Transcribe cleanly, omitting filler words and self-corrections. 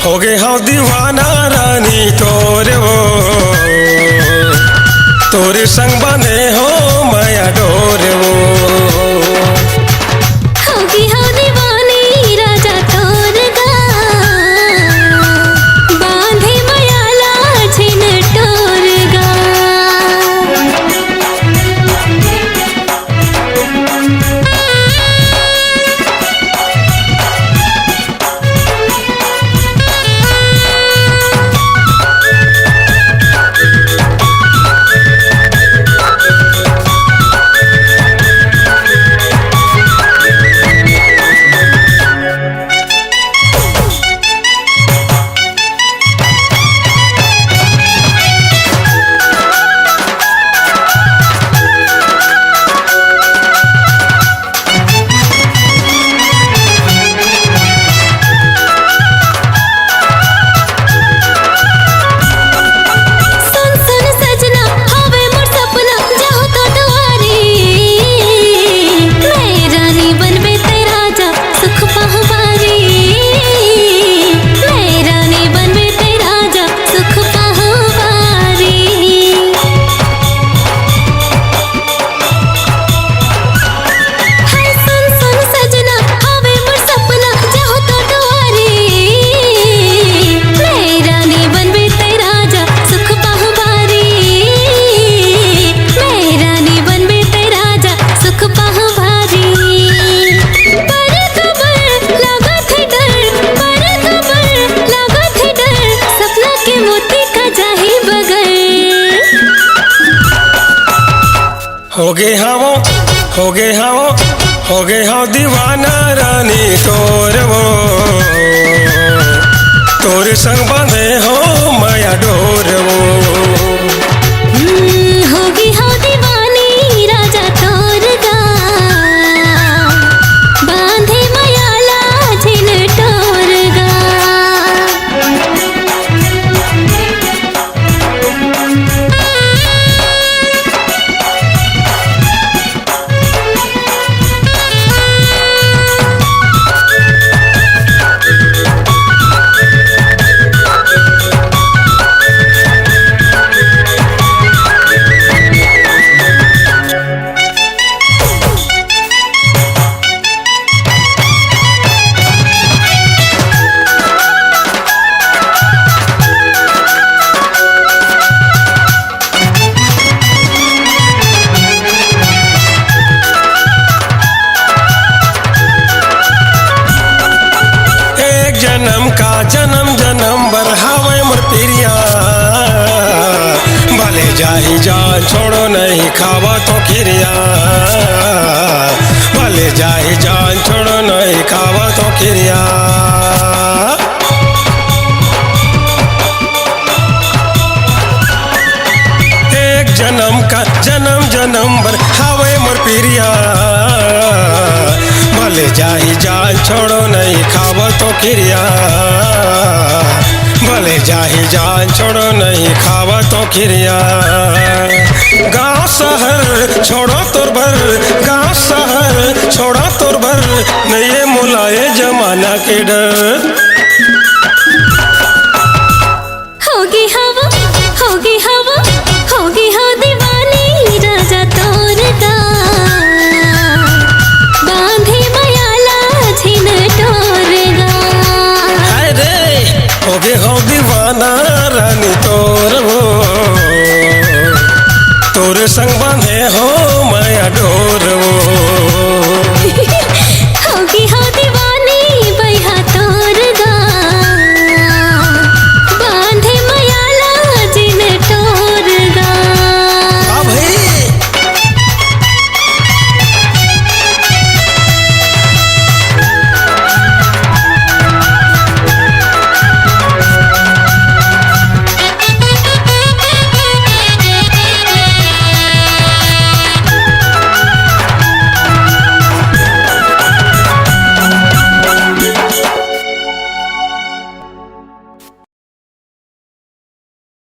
हो गए हाँ दीवाना रानी तोरे वो तोरे संग बने हो माया डोरे वो होगी हाँ दीवानी राजा तोर गा बांधे मयाला छिन टोर गा हो गए हाँ दीवाना रानी तोरे वो तोरे संग बंधे हो माया डोर वो होगी हाँ दीवानी राजा तोर गा बांधे मयाला छिन टोर गा जन्म जन्म बरहावे मोर पिरिया भले जाही जान छोड़ो नहीं खावा तो खिरिया भले जाही जान छोड़ो नहीं खावा तो खिरिया एक जन्म का जन्म बरहावे मोर पिरिया भले जाही जान छोड़ो नहीं खावा तो खिरिया भले जाही जान छोड़ो नहीं खावा तो खिरिया गाँव शहर छोड़ो तोर भर गाँव शहर छोड़ो तोर भर नहीं मुलाये जमाना के डर होगी हवा होगी हवा होगी हो दीवानी राजा तोर गा बांधे मयाला छिन टोर गा होगे हो दीवाना रानी तोर वो तोरे संग बंधे हो माया डोर